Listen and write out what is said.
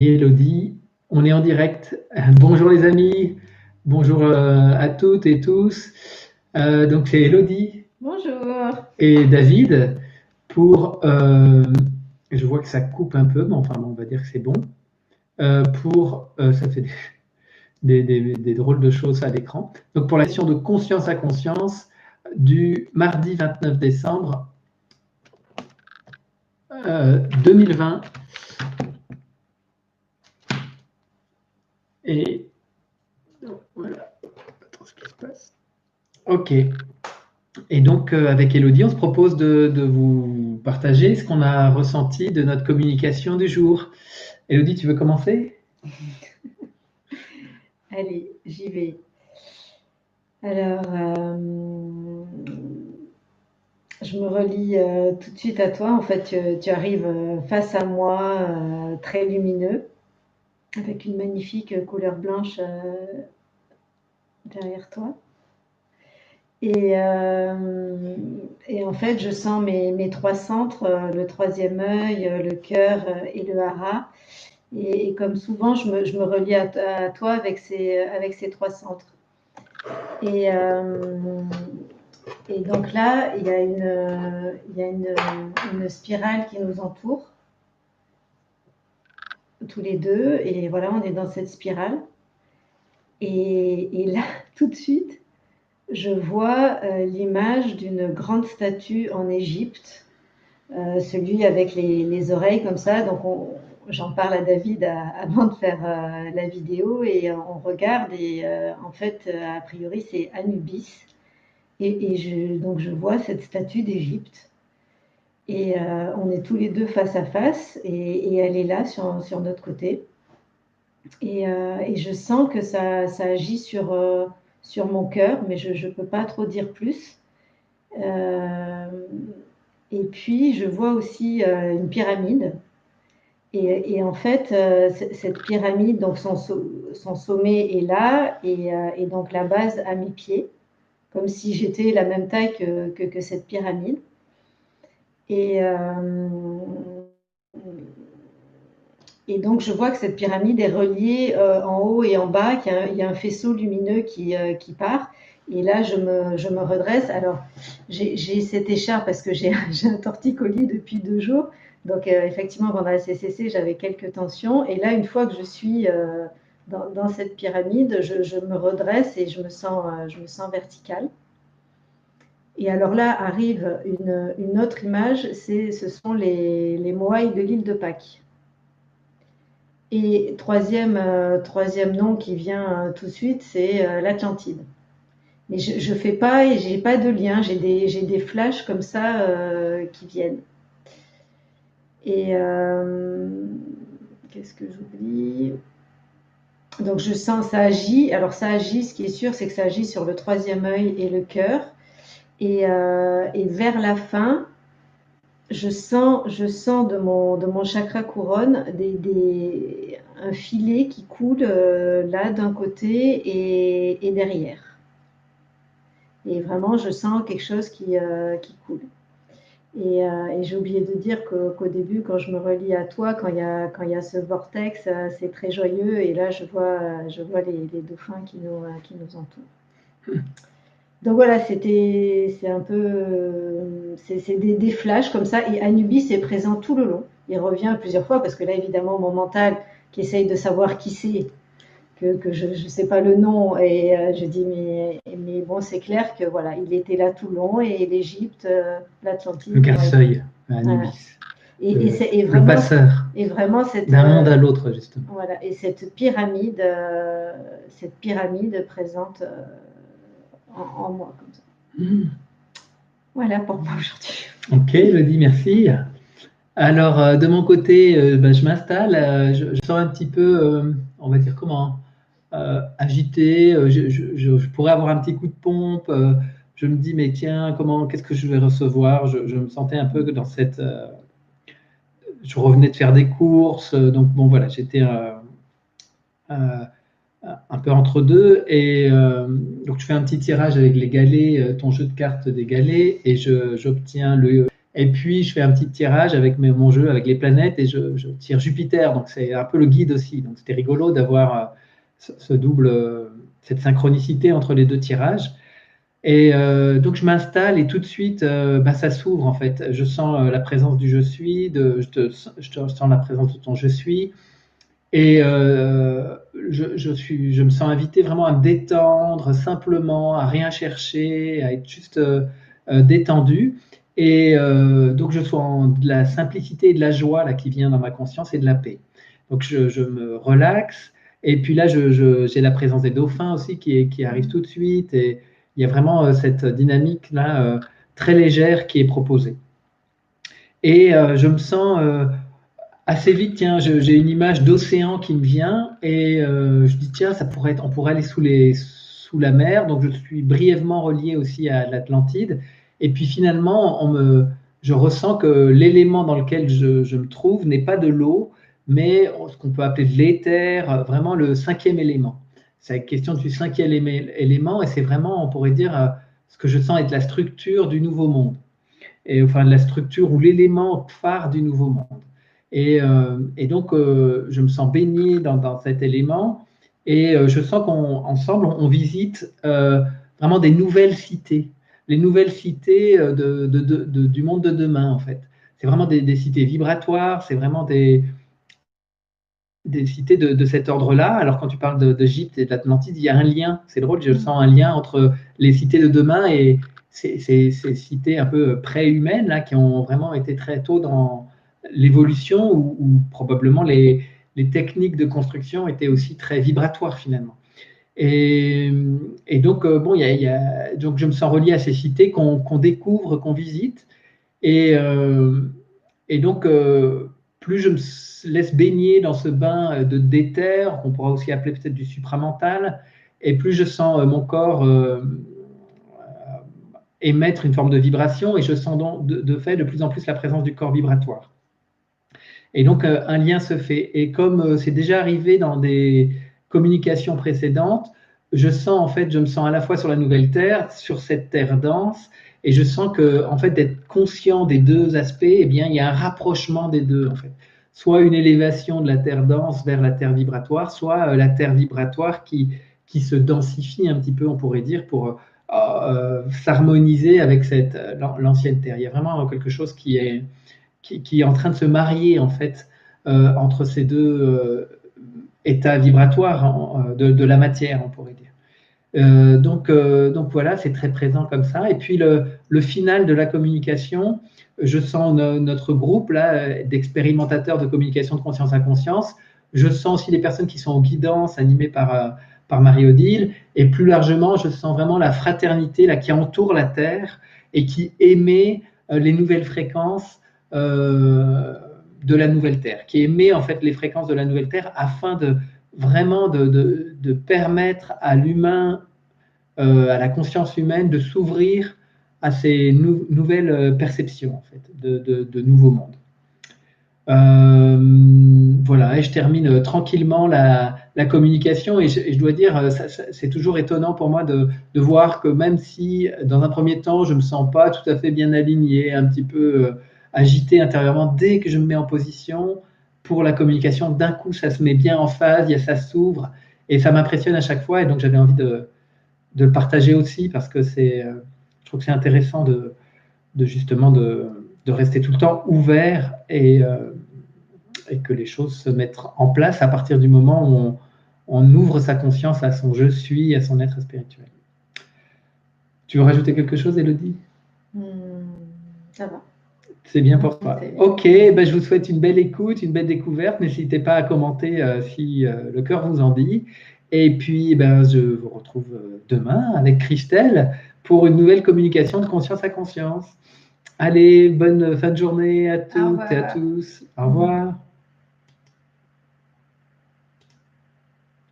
Elodie, on est en direct. Bonjour les amis, bonjour à toutes et tous. Donc c'est Elodie Bonjour. et David pour, je vois que ça coupe un peu, mais enfin bon, on va dire que c'est bon, ça fait des drôles de choses à l'écran. Donc pour la session de conscience à conscience du mardi 29 décembre 2020. Et voilà, attends ce qui se passe. Ok. Et donc, avec Elodie, on se propose de vous partager ce qu'on a ressenti de notre communication du jour. Elodie, tu veux commencer? Allez, j'y vais. Alors, je me relie tout de suite à toi. En fait, tu arrives face à moi, très lumineux, avec une magnifique couleur blanche derrière toi. Et, euh, et en fait, je sens mes trois centres, le troisième œil, le cœur et le hara. Et comme souvent, je me relie à toi avec ces trois centres. Et, euh, et donc là, il y a une spirale qui nous entoure, tous les deux. Et voilà, on est dans cette spirale. Et là, tout de suite, je vois l'image d'une grande statue en Égypte, celui avec les oreilles comme ça. Donc, j'en parle à David avant de faire la vidéo et on regarde. Et en fait, a priori, c'est Anubis. Donc, je vois cette statue d'Égypte. Et on est tous les deux face à face et elle est là sur notre côté. Et je sens que ça agit sur mon cœur, mais je ne peux pas trop dire plus. Euh, et puis, je vois aussi une pyramide. Et en fait, cette pyramide, donc son sommet est là et donc la base à mes pieds, comme si j'étais la même taille que cette pyramide. Et, Et donc, je vois que cette pyramide est reliée en haut et en bas, qu'il y a un faisceau lumineux qui part. Et là, je me redresse. Alors, j'ai cette écharpe parce que j'ai un torticolis depuis 2 jours. Donc, effectivement, pendant la CCC, j'avais quelques tensions. Et là, une fois que je suis dans cette pyramide, je me redresse et je me sens verticale. Et alors là arrive une autre image, ce sont les Moaïs de l'île de Pâques. Et troisième nom qui vient tout de suite, c'est l'Atlantide. Mais je fais pas et j'ai pas de lien, j'ai des flashs comme ça qui viennent. Et qu'est-ce que j'oublie? Donc je sens ça agit. Alors ça agit, ce qui est sûr, c'est que ça agit sur le troisième œil et le cœur. Et vers la fin, je sens de mon chakra couronne un filet qui coule là d'un côté et derrière. Et vraiment, je sens quelque chose qui coule. Et j'ai oublié de dire qu'au début, quand je me relie à toi, quand il y a ce vortex, c'est très joyeux. Et là, je vois les dauphins qui nous entourent. Donc voilà, c'est un peu, c'est des flashs comme ça. Et Anubis est présent tout le long. Il revient plusieurs fois parce que là, évidemment, mon mental qui essaye de savoir qui c'est, que je ne sais pas le nom, et je dis mais bon, c'est clair que voilà, il était là tout le long et l'Égypte, Le l'Atlantide, garçeuil, voilà. Anubis, Et le vraiment, passeur cette d'un monde à l'autre, justement. voilà, et cette pyramide présente en moi comme ça. Voilà pour moi aujourd'hui. Ok, Elodie, merci. Alors, de mon côté, je m'installe, je sens un petit peu, on va dire comment, agité, je pourrais avoir un petit coup de pompe, je me dis, mais tiens, qu'est-ce que je vais recevoir? Je me sentais un peu dans cette... je revenais de faire des courses, donc bon, voilà, j'étais euh, un peu entre deux, et donc je fais un petit tirage avec les galets, ton jeu de cartes des galets, et j'obtiens le Et puis, je fais un petit tirage avec mon jeu, avec les planètes, et je tire Jupiter. Donc, c'est un peu le guide aussi. Donc, c'était rigolo d'avoir ce double, cette synchronicité entre les deux tirages. Et donc, je m'installe et tout de suite, ça s'ouvre en fait. Je sens la présence du je suis, je sens la présence de ton je suis. Et je me sens invité vraiment à me détendre simplement, à rien chercher, à être juste détendu. Et donc je sens de la simplicité et de la joie là, qui vient dans ma conscience et de la paix. Donc je me relaxe. Et puis là, j'ai la présence des dauphins aussi qui arrive tout de suite. Et il y a vraiment cette dynamique là très légère qui est proposée. Et je me sens assez vite, tiens, j'ai une image d'océan qui me vient et je dis tiens, on pourrait aller sous la mer. Donc je suis brièvement relié aussi à l'Atlantide. Et puis finalement, je ressens que l'élément dans lequel je me trouve n'est pas de l'eau, mais ce qu'on peut appeler de l'éther, vraiment le cinquième élément. C'est la question du cinquième élément et c'est vraiment, on pourrait dire, ce que je sens être la structure du nouveau monde. Et enfin de la structure ou l'élément phare du nouveau monde. Et donc, je me sens baigné dans cet élément et je sens qu'ensemble, on visite vraiment des nouvelles cités, les nouvelles cités du monde de demain, en fait. C'est vraiment des cités vibratoires, c'est vraiment des cités de cet ordre-là. Alors, quand tu parles d'Égypte et de l'Atlantide, il y a un lien. C'est drôle, je sens un lien entre les cités de demain et ces cités un peu pré-humaines, là, qui ont vraiment été très tôt dans l'évolution, où probablement les techniques de construction étaient aussi très vibratoires, finalement. Et donc, bon, donc, je me sens relié à ces cités qu'on découvre, qu'on visite. Et, donc, plus je me laisse baigner dans ce bain de d'éther, qu'on pourra aussi appeler peut-être du supramental, et plus je sens mon corps émettre une forme de vibration, et je sens donc de fait de plus en plus la présence du corps vibratoire. Et donc, un lien se fait. Et comme c'est déjà arrivé dans des communications précédentes, je me sens à la fois sur la nouvelle Terre, sur cette terre dense, et je sens que, en fait, d'être conscient des deux aspects, eh bien, il y a un rapprochement des deux, en fait. Soit une élévation de la terre dense vers la terre vibratoire, soit la terre vibratoire qui se densifie un petit peu, on pourrait dire, pour s'harmoniser avec l'ancienne terre. Il y a vraiment quelque chose qui est en train de se marier, en fait, entre ces deux états vibratoires de la matière, on pourrait dire. Donc voilà, c'est très présent comme ça. Et puis le final de la communication, je sens notre groupe là d'expérimentateurs de communication de conscience à conscience. Je sens aussi les personnes qui sont en guidance, animées par Marie-Odile. Et plus largement, je sens vraiment la fraternité là, qui entoure la Terre et qui émet les nouvelles fréquences de la nouvelle Terre, qui émet en fait les fréquences de la nouvelle Terre afin de vraiment de permettre à l'humain, à la conscience humaine, de s'ouvrir à ces nouvelles perceptions en fait, de nouveaux mondes. Voilà, et je termine tranquillement la communication, et je dois dire, c'est toujours étonnant pour moi de voir que même si dans un premier temps je ne me sens pas tout à fait bien aligné, un petit peu agité intérieurement, dès que je me mets en position pour la communication, d'un coup ça se met bien en phase, ça s'ouvre, et ça m'impressionne à chaque fois, et donc j'avais envie de le partager aussi, parce que je trouve que c'est intéressant justement de rester tout le temps ouvert et que les choses se mettent en place à partir du moment où on ouvre sa conscience à son je suis, à son être spirituel. Tu veux rajouter quelque chose, Élodie? Ça va. C'est bien pour toi. Ok, je vous souhaite une belle écoute, une belle découverte. N'hésitez pas à commenter si le cœur vous en dit. Et puis, je vous retrouve demain avec Christelle pour une nouvelle communication de conscience à conscience. Allez, bonne fin de journée à toutes et à tous. Au revoir.